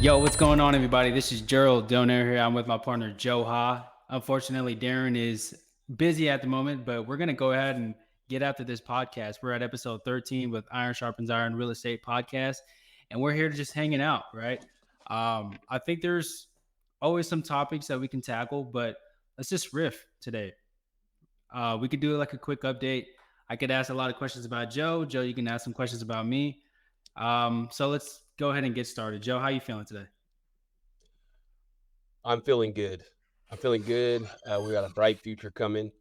Yo, what's going on, everybody? This is Gerald Donaire here. I'm with my partner, Joe Ha. Unfortunately, Daren is busy at the moment, but we're going to go ahead and get after this podcast. We're at episode 13 with Iron Sharpens Iron Real Estate Podcast, and we're here just hanging out, right? I think there's always some topics that we can tackle, but let's just riff today. We could do like a quick update. I could ask a lot of questions about Joe. Joe, you can ask some questions about me. So let's go ahead and get started. Joe, how you feeling today? I'm feeling good. We got a bright future coming.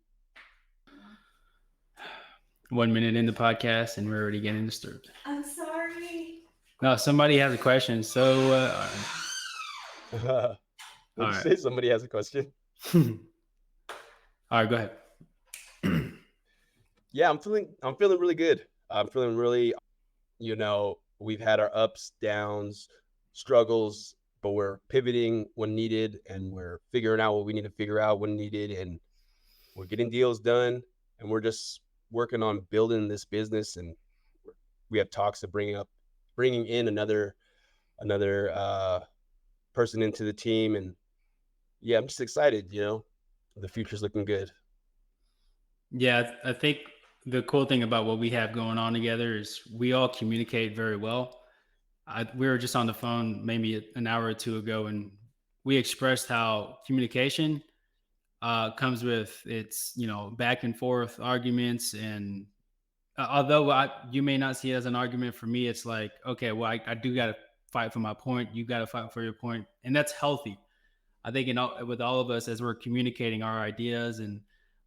1 minute in the podcast and we're already getting disturbed. I'm sorry. No, somebody has a question. So, What'd you right. say? Somebody has a question. All right, go ahead. Yeah, I'm feeling really good. I'm feeling really, we've had our ups, downs, struggles, but we're pivoting when needed, and we're figuring out what we need to figure out when needed, and we're getting deals done, and we're just working on building this business. And we have talks of bringing in another person into the team. And yeah, I'm just excited. The future's looking good. Yeah, I think the cool thing about what we have going on together is we all communicate very well. We were just on the phone maybe an hour or two ago, and we expressed how communication comes with its, back and forth arguments. And although you may not see it as an argument, for me, it's like, okay, well, I do got to fight for my point. You got to fight for your point, and that's healthy. I think with all of us, as we're communicating our ideas and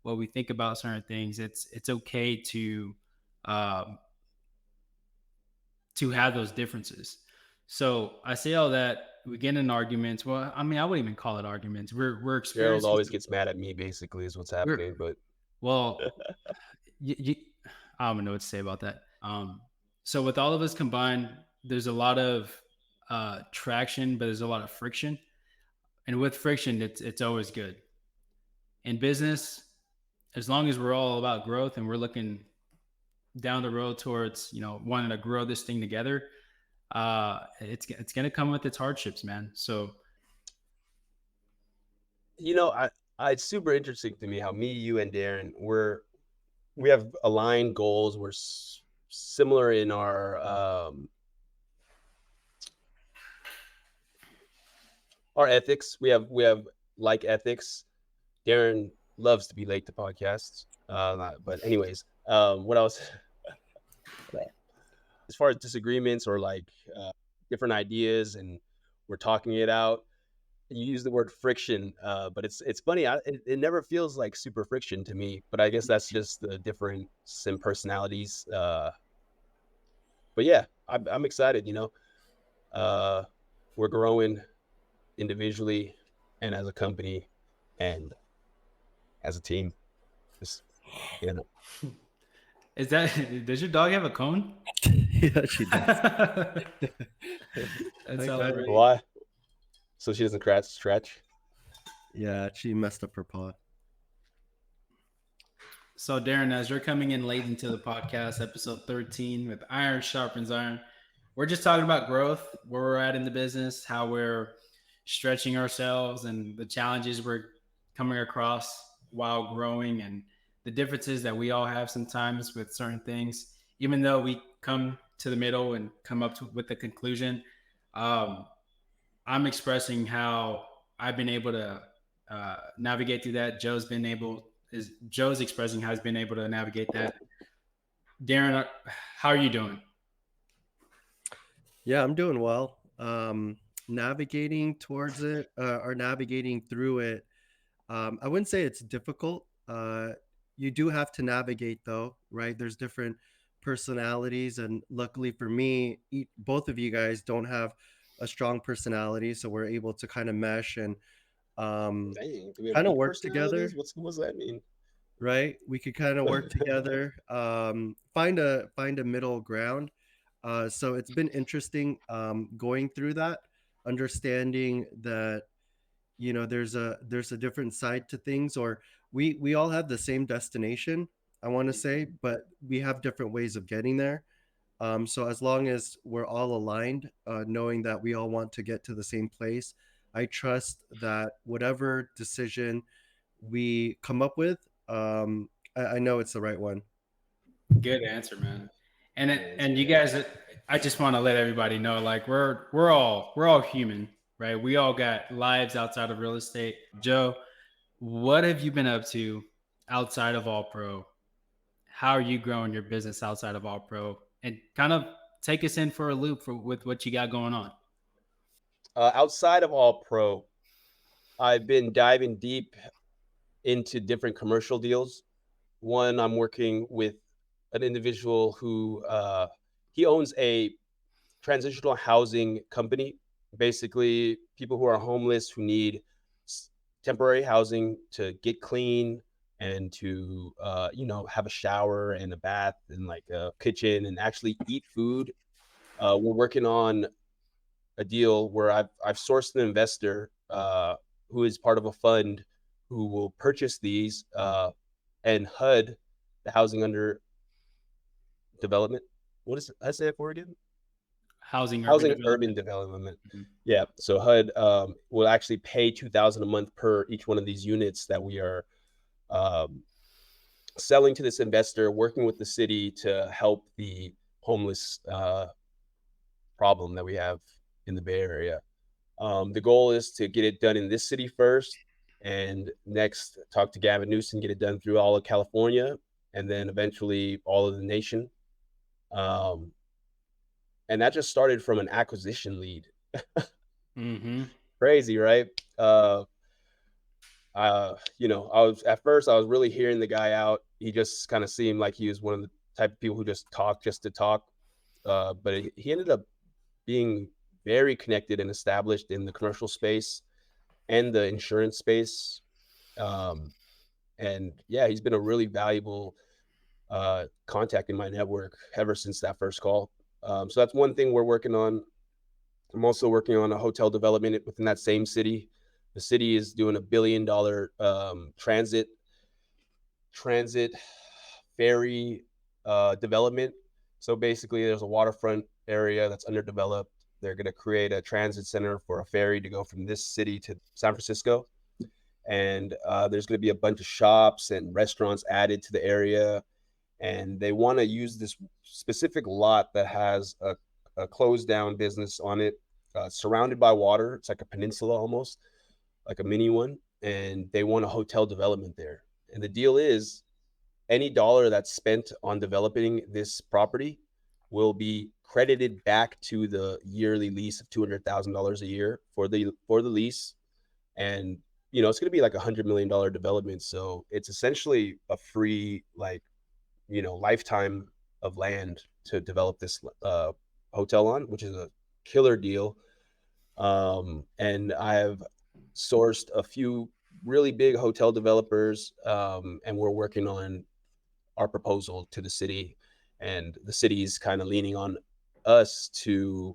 what we think about certain things, it's okay um, to have those differences. So I say all that, we get in arguments. Well, I mean, I wouldn't even call it arguments. We're Gerald experiencing. always gets mad at me, basically, is what's happening. But Well, you, I don't know what to say about that. So with all of us combined, there's a lot of traction, but there's a lot of friction. And with friction, it's always good. In business, as long as we're all about growth and we're looking down the road towards, wanting to grow this thing together, it's going to come with its hardships, man. So it's super interesting to me how me, you, and Daren, we have aligned goals. We're similar in our ethics. We have like ethics. Daren loves to be late to podcasts. But anyways, what else? As far as disagreements or like different ideas, and we're talking it out. You use the word friction, but it's funny. It never feels like super friction to me. But I guess that's just the difference in personalities. But yeah, I'm excited. We're growing individually and as a company and as a team. Just, does your dog have a cone? Yeah, she does. That's all. Why? So she doesn't stretch? Yeah, she messed up her paw. So Daren, as you're coming in late into the podcast, episode 13 with Iron Sharpens Iron, we're just talking about growth, where we're at in the business, how we're stretching ourselves, and the challenges we're coming across while growing, and the differences that we all have sometimes with certain things. Even though we come to the middle and come up with the conclusion, I'm expressing how I've been able to navigate through that. Joe's expressing how he's been able to navigate that. Daren, how are you doing? Yeah, I'm doing well. Navigating towards it or navigating through it. I wouldn't say it's difficult. You do have to navigate though, right? There's different personalities, and luckily for me, both of you guys don't have a strong personality, so we're able to kind of mesh and kind of work together. What's that mean? Right, we could kind of work together, find a middle ground. So it's been interesting going through that, understanding that there's a different side to things, or we all have the same destination, I want to say, but we have different ways of getting there. So as long as we're all aligned, knowing that we all want to get to the same place, I trust that whatever decision we come up with, I know it's the right one. Good answer, man. And Yeah, it's and you good. guys, I just want to let everybody know, like we're all human, right? We all got lives outside of real estate. Joe, what have you been up to outside of All Pro? How are you growing your business outside of All Pro? And kind of take us in for a loop with what you got going on. Outside of All Pro, I've been diving deep into different commercial deals. One, I'm working with an individual who he owns a transitional housing company. Basically, people who are homeless who need temporary housing to get clean and to have a shower and a bath and like a kitchen and actually eat food. We're working on a deal where I've sourced an investor who is part of a fund who will purchase these and HUD, the housing under development. What is I say that for again? Housing urban Housing urban development. development. Mhm. Yeah. So HUD will actually pay 2,000 a month per each one of these units that we are um, selling to this investor, working with the city to help the homeless problem that we have in the Bay Area. The goal is to get it done in this city first, and next talk to Gavin Newsom, get it done through all of California, and then eventually all of the nation. Um, and that just started from an acquisition lead. Mm-hmm. Crazy, right? I was at first I was really hearing the guy out. He just kind of seemed like he was one of the type of people who just talk just to talk. But he ended up being very connected and established in the commercial space and the insurance space. Um, and yeah, he's been a really valuable contact in my network ever since that first call. So that's one thing we're working on. I'm also working on a hotel development within that same city. The city is doing $1 billion transit ferry development. So basically, there's a waterfront area that's underdeveloped. They're going to create a transit center for a ferry to go from this city to San Francisco. And there's going to be a bunch of shops and restaurants added to the area. And they want to use this specific lot that has a closed down business on it, surrounded by water. It's like a peninsula almost, like a mini one. And they want a hotel development there. And the deal is any dollar that's spent on developing this property will be credited back to the yearly lease of $200,000 a year for the lease. And it's going to be like $100 million development, so it's essentially a free like lifetime of land to develop this hotel on, which is a killer deal. And I've sourced a few really big hotel developers, and we're working on our proposal to the city, and the city's kind of leaning on us to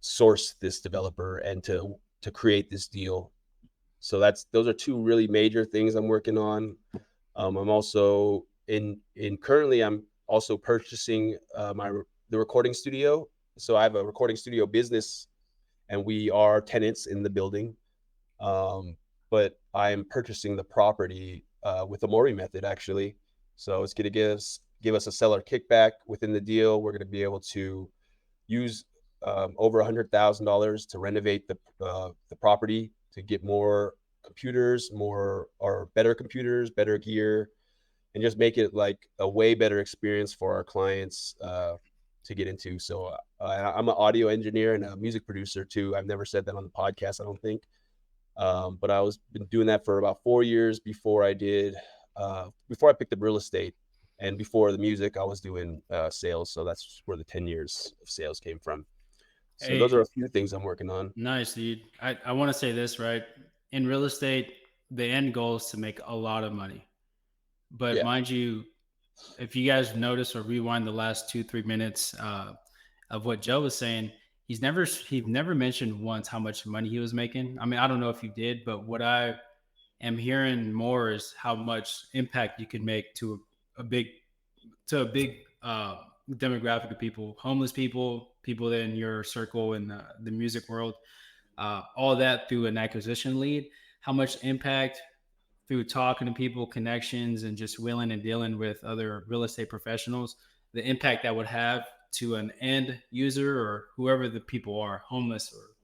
source this developer and to create this deal. So those are two really major things I'm working on. I'm also in currently I'm also purchasing the recording studio. So I have a recording studio business, and we are tenants in the building. But I'm purchasing the property with the Mori method actually. So it's going to give us a seller kickback within the deal. We're going to be able to use over $100,000 to renovate the property to get more computers, more or better computers, better gear, and just make it like a way better experience for our clients to get into. So I'm an audio engineer and a music producer too. I've never said that on the podcast, I don't think. But I was been doing that for about 4 years before I picked up real estate, and before the music, I was doing sales. So that's where the 10 years of sales came from. So those are Hey, a few things I'm working on. nice, dude. I want to say this, right? In real estate, the end goal is to make a lot of money. But Yeah. mind you, if you guys notice or rewind the last 2-3 minutes of what Joe was saying, he never mentioned once how much money he was making. I mean, I don't know if you did, but what I am hearing more is how much impact you can make to a big demographic of people, homeless people, people in your circle in the music world, all that through an acquisition lead, how much impact through talking to people, connections, and just willing and dealing with other real estate professionals, the impact that would have to an end user or whoever the people are, homeless, or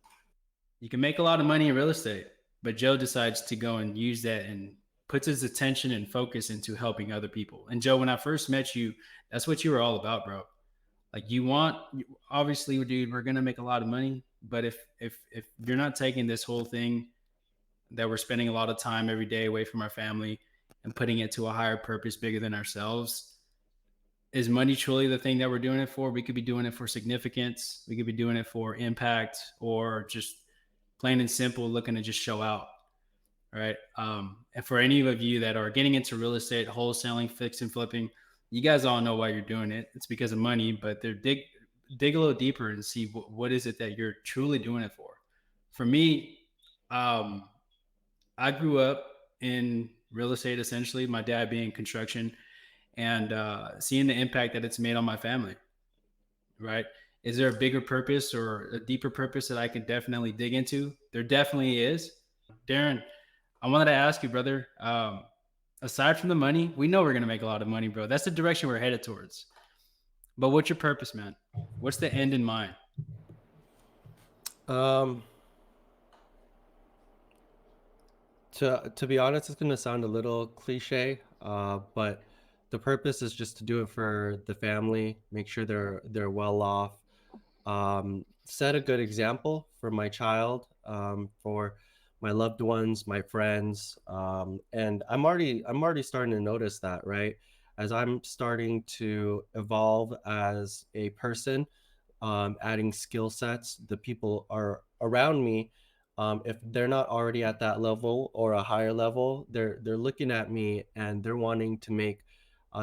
you can make a lot of money in real estate. But Joe decides to go and use that and puts his attention and focus into helping other people. And Joe, when I first met you, that's what you were all about, bro. Like you want, obviously, dude, we're gonna make a lot of money, but if you're not taking this whole thing that we're spending a lot of time every day away from our family and putting it to a higher purpose bigger than ourselves, is money truly the thing that we're doing it for? We could be doing it for significance, we could be doing it for impact, or just plain and simple looking to just show out, right? And for any of you that are getting into real estate, wholesaling, fix and flipping, you guys all know why you're doing it. It's because of money, but they're dig a little deeper and see what is it that you're truly doing it for. For me, um, I grew up in real estate, essentially, my dad being construction, and seeing the impact that it's made on my family, right? Is there a bigger purpose or a deeper purpose that I can definitely dig into? There definitely is. Daren, I wanted to ask you, brother, aside from the money, we know we're going to make a lot of money, bro. That's the direction we're headed towards. But what's your purpose, man? What's the end in mind? Um, to be honest, it's gonna sound a little cliche, but the purpose is just to do it for the family, make sure they're well off, set a good example for my child, for my loved ones, my friends, and I'm already starting to notice that, right? As I'm starting to evolve as a person, adding skill sets, the people are around me. If they're not already at that level or a higher level, they're looking at me and they're wanting to make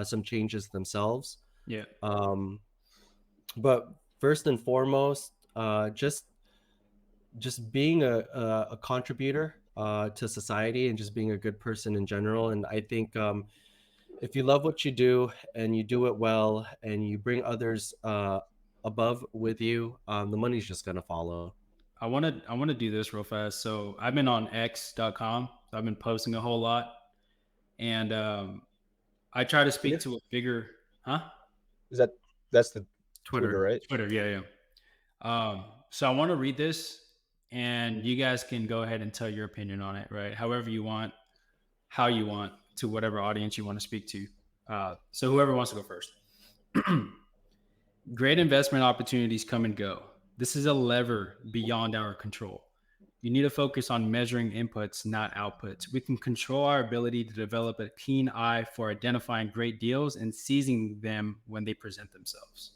some changes themselves. Yeah. Um, but first and foremost, just being a contributor to society and just being a good person in general. And I think if you love what you do and you do it well and you bring others above with you, the money's just gonna follow. I want to do this real fast. So I've been on X.com. So I've been posting a whole lot, and I try to speak Twitter? to a bigger, huh? Is that's the Twitter, Twitter. right? Twitter, yeah, yeah. So I want to read this, and you guys can go ahead and tell your opinion on it, right? However you want, how you want, to whatever audience you want to speak to. So whoever wants to go first. Great investment opportunities come and go. This is a lever beyond our control. You need to focus on measuring inputs, not outputs. We can control our ability to develop a keen eye for identifying great deals and seizing them when they present themselves.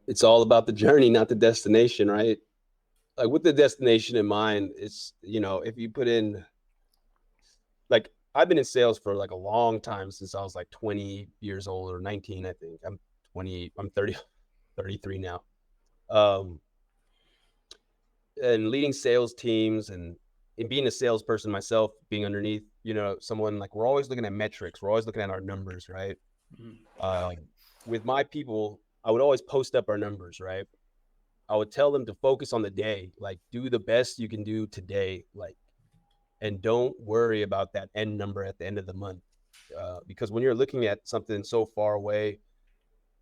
It's all about the journey, not the destination, right? Like with the destination in mind, it's, if you put in, like, I've been in sales for like a long time, since I was like 20 years old, or 19, I think. I'm 20, I'm 30, 33 now. Um, and leading sales teams, and being a salesperson myself, being underneath, someone, like, we're always looking at metrics. We're always looking at our numbers, right? Mhm. With my people, I would always post up our numbers, right? I would tell them to focus on the day, like, do the best you can do today, like, and don't worry about that end number at the end of the month. Because when you're looking at something so far away,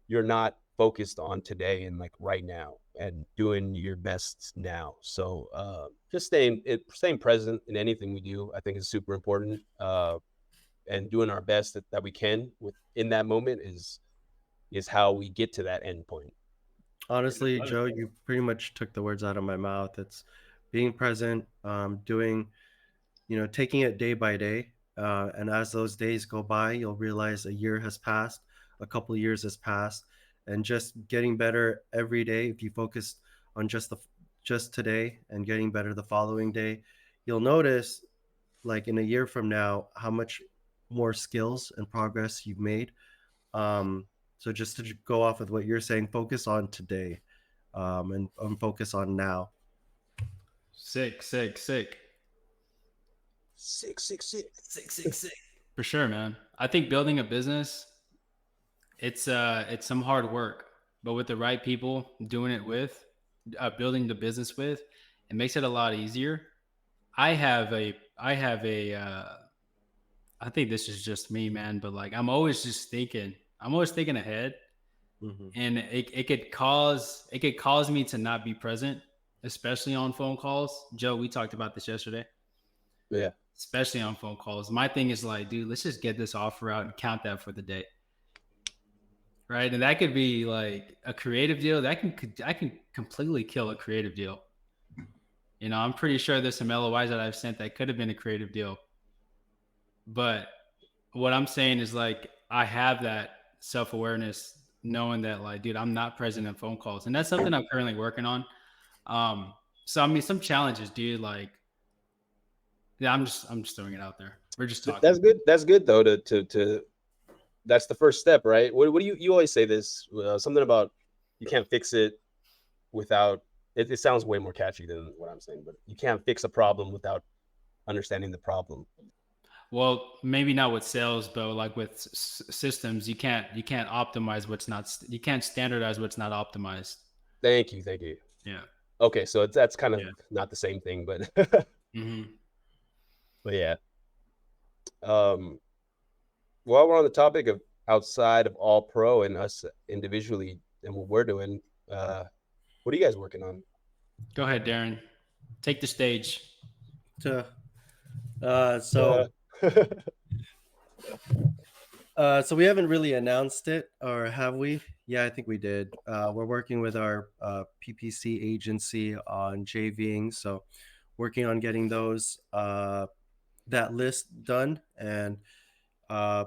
you're not focused on today and, like, right now, and doing your best now. So just staying present in anything we do, I think, is super important. And doing our best that we can in that moment is how we get to that end point. Honestly, Joe, you pretty much took the words out of my mouth. It's being present, doing, taking it day by day. And as those days go by, you'll realize a year has passed, a couple of years has passed, and just getting better every day. If you focus on just today and getting better the following day, you'll notice, like in a year from now, how much more skills and progress you've made. So just to go off with what you're saying, focus on today, and focus on now. Sick, sick, sick. Sick, sick, sick. Sick, sick, sick. For sure, man. I think building a business, It's some hard work, but with the right people doing it with, building the business with, it makes it a lot easier. I have a I think this is just me, man, but like I'm always thinking ahead, Hmm. and it could cause me to not be present, especially on phone calls. Joe, we talked about this yesterday. Yeah. Especially on phone calls. My thing is like, dude, let's just get this offer out and count that for the day. Right. And that could be like a creative deal. I can completely kill a creative deal. You know, I'm pretty sure there's some LOIs that I've sent that could have been a creative deal. But what I'm saying is like I have that self-awareness knowing that like, dude, I'm not present in phone calls. And that's something I'm currently working on. Um, so I mean some challenges, dude, like yeah, I'm just throwing it out there. We're just talking. That's good. That's good though. To that's the first step, right? What do you always say this something about you can't fix it without it sounds way more catchy than what I'm saying, but you can't fix a problem without understanding the problem. Well, maybe not with sales, but like with systems, you can't optimize what's not you can't standardize what's not optimized. Thank you, thank you. Yeah, Okay, so that's kind of yeah. not the same thing, but Hmm. but yeah. Um, while we're on the topic of outside of All Pro and us individually and what we're doing, what are you guys working on? Go ahead, Darren. Take the stage. To, Uh, so we haven't really announced it, or have we? Yeah, I think we did. We're working with our PPC agency on JVing, so working on getting those that list done, and uh,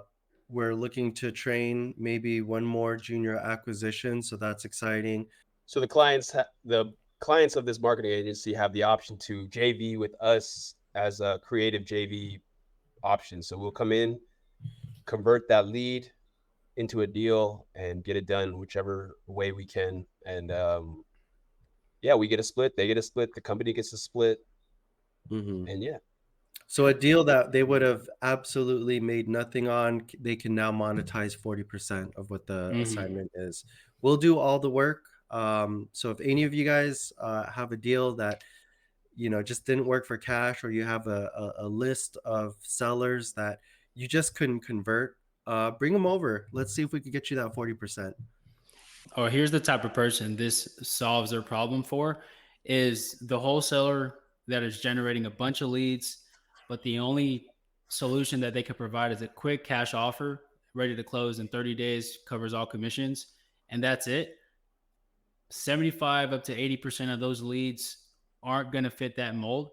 we're looking to train maybe one more junior acquisition, so that's exciting. so the clients of this marketing agency have the option to JV with us as a creative JV option. So we'll come in, convert that lead into a deal, and get it done whichever way we can. And yeah, we get a split, they get a split, the company gets a split, Mm-hmm. and yeah. So a deal that they would have absolutely made nothing on, they can now monetize 40% of what the Hmm. assignment is. We'll do all the work. So if any of you guys have a deal that just didn't work for cash, or you have a list of sellers that you just couldn't convert, bring them over. Let's see if we can get you that 40%. Oh, here's the type of person this solves their problem for is the wholesaler that is generating a bunch of leads, but the only solution that they could provide is a quick cash offer ready to close in 30 days, covers all commissions, and that's it. 75 up to 80% of those leads aren't going to fit that mold,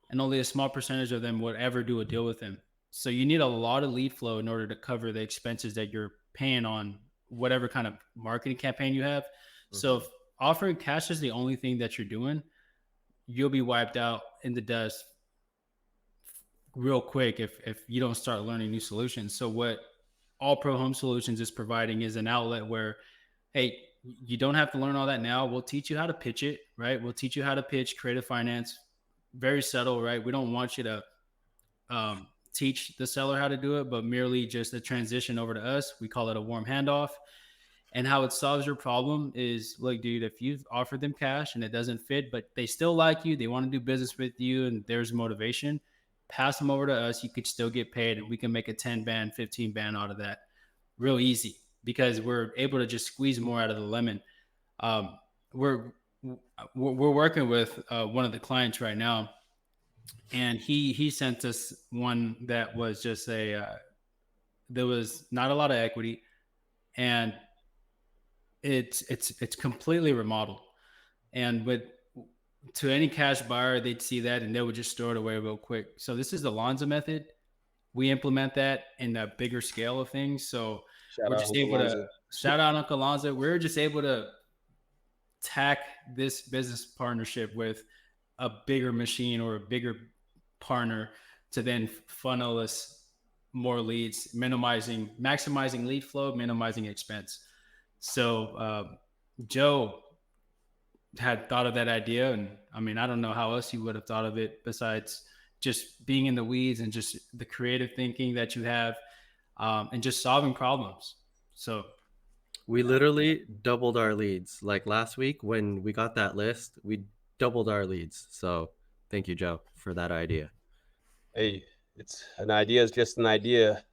and only a small percentage of them would ever do a deal with him. So you need a lot of lead flow in order to cover the expenses that you're paying on whatever kind of marketing campaign you have. So Mhm. if offering cash is the only thing that you're doing, you'll be wiped out in the dust real quick if you don't start learning new solutions. So what All Pro Home Solutions is providing is an outlet where, hey, you don't have to learn all that now. We'll teach you how to pitch it, right? We'll teach you how to pitch creative finance. Very subtle, right? We don't want you to teach the seller how to do it, but merely just a transition over to us. We call it a warm handoff. And how it solves your problem is, look, dude, if you've offered them cash and it doesn't fit, but they still like you, they want to do business with you, and there's motivation, pass them over to us. You could still get paid, and we can make a 10 band, 15 band out of that real easy because we're able to just squeeze more out of the lemon. Um, we're we're working with one of the clients right now, and he sent us one that was just a there was not a lot of equity, and it's completely remodeled. And with to any cash buyer, they'd see that and they would just store it away real quick. So this is the Lonza method. We implement that in a bigger scale of things. So Shout we're out just Uncle able to Lonzo. shout out Uncle Lonza. We're just able to tack this business partnership with a bigger machine or a bigger partner to then funnel us more leads, maximizing lead flow, minimizing expense. So Joe had thought of that idea, and I mean, I don't know how else you would have thought of it besides just being in the weeds and just the creative thinking that you have, and just solving problems. So We literally doubled our leads. Like last week when we got that list, we doubled our leads. So thank you, Joe, for that idea. Hey, it's an idea is just an idea,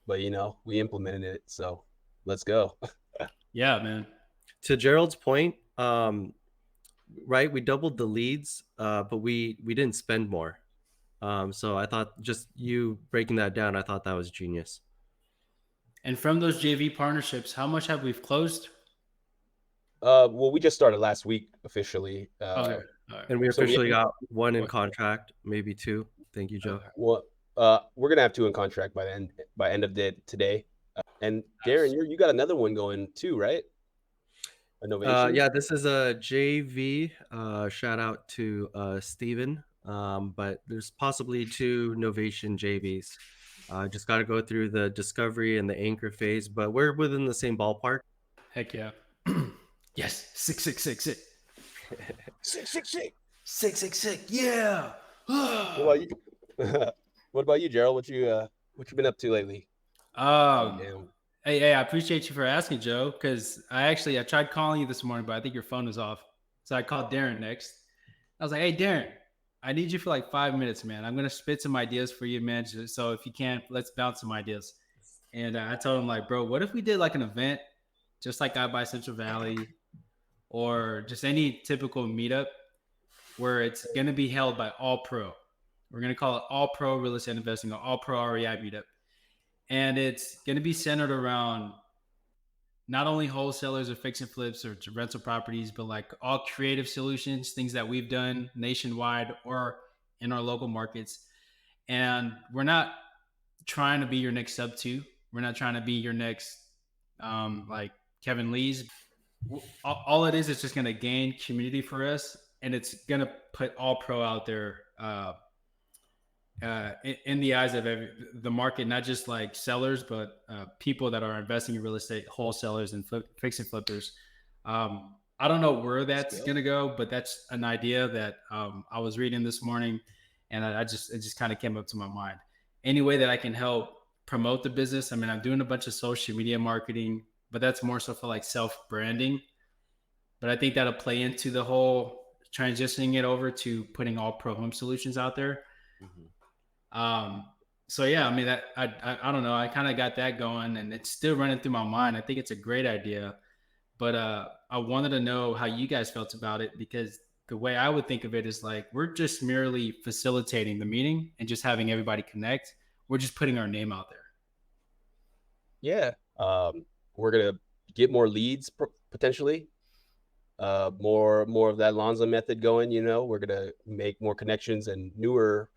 but we implemented it. So let's go. Yeah, man. To Gerald's point, right, we doubled the leads, but we didn't spend more. So I thought just you breaking that down, I thought that was genius. And from those JV partnerships, how much have we closed? Well, we just started last week officially. Okay. All right. And we So we- officially got one in contract, maybe two. Thank you, Joe. Okay. Well, we're gonna have 2 in contract by end of day today. And Daren, you got another one going too, right? Innovation. Yeah, this is a JV. Shout out to Steven. But there's possibly 2 Novation JVs. Just got to go through the discovery and the anchor phase, but we're within the same ballpark. Heck yeah. Yes. 666. 666. 666. Yeah. What about you? What about you, Gerald? What you been up to lately? Hey, I appreciate you for asking, Joe, because I tried calling you this morning, but I think your phone was off. So I called Daren next. I was like, hey, Daren, I need you for like 5 minutes, man. I'm going to spit some ideas for you, man. So if you can, let's bounce some ideas. And I told him, like, bro, what if we did like an event just like out by Central Valley or just any typical meetup where it's going to be held by All Pro. We're going to call it All Pro Real Estate Investing or All Pro REI Meetup. And it's going to be centered around not only wholesalers or fix and flips or rental properties, but like all creative solutions, things that we've done nationwide or in our local markets. And we're not trying to be your next sub two. We're not trying to be your next like Kevin Lee's. All it is just going to gain community for us. And it's going to put All Pro out there in the eyes of the market, not just like sellers, but people that are investing in real estate, wholesalers and fix and flippers. I don't know where that's going to go, but that's an idea that I was reading this morning, and it just kind of came up to my mind. Any way that I can help promote the business. I mean, I'm doing a bunch of social media marketing, but that's more so for like self-branding. But I think that'll play into the whole transitioning it over to putting All Pro home solutions out there. Mm-hmm. So yeah, I mean, that I don't know. I kind of got that going, and it's still running through my mind. I think it's a great idea, but I wanted to know how you guys felt about it, because the way I would think of it is like, we're just merely facilitating the meeting and just having everybody connect. We're just putting our name out there. Yeah. We're going to get more leads potentially. More of that Lonza method going, we're going to make more connections, and newer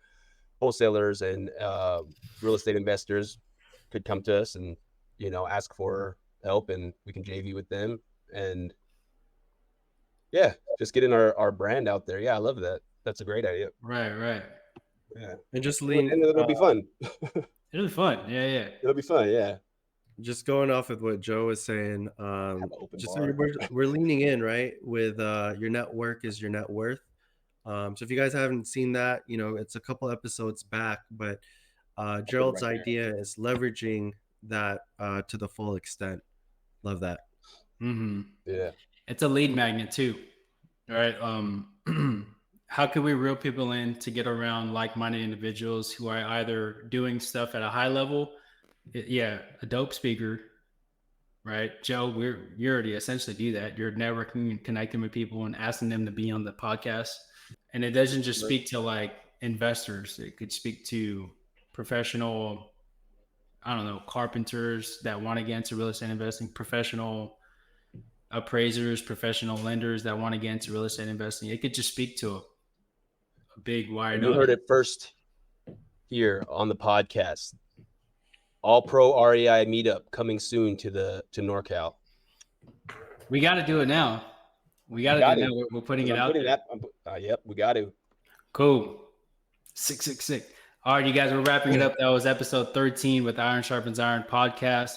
wholesalers and real estate investors could come to us and, ask for help, and we can JV with them. And yeah, just getting our brand out there. Yeah, I love that. That's a great idea. Right. Yeah. And just and it'll be fun. It'll be fun. Yeah. It'll be fun. Yeah. Just going off with what Joe was saying, we're leaning in, right? With your network is your net worth. So if you guys haven't seen that, it's a couple episodes back, but Gerald's idea is leveraging that to the full extent. Love that. Mm-hmm. Yeah. It's a lead magnet too. All right. How can we reel people in to get around like-minded individuals who are either doing stuff at a high level? Yeah. A dope speaker, right? Joe, you already essentially do that. You're networking and connecting with people and asking them to be on the podcast. And it doesn't just speak to like investors. It could speak to professional, I don't know, carpenters that want to get into real estate investing, professional appraisers, professional lenders that want to get into real estate investing. It could just speak to a big wide audience. You heard it first here on the podcast. All Pro REI Meetup coming soon to NorCal. We got to do it now. We got to do it now. We're putting it out there. Yep, we got to. Cool. 666. All right, you guys, we're wrapping it up. That was episode 13 with Iron Sharpens Iron podcast.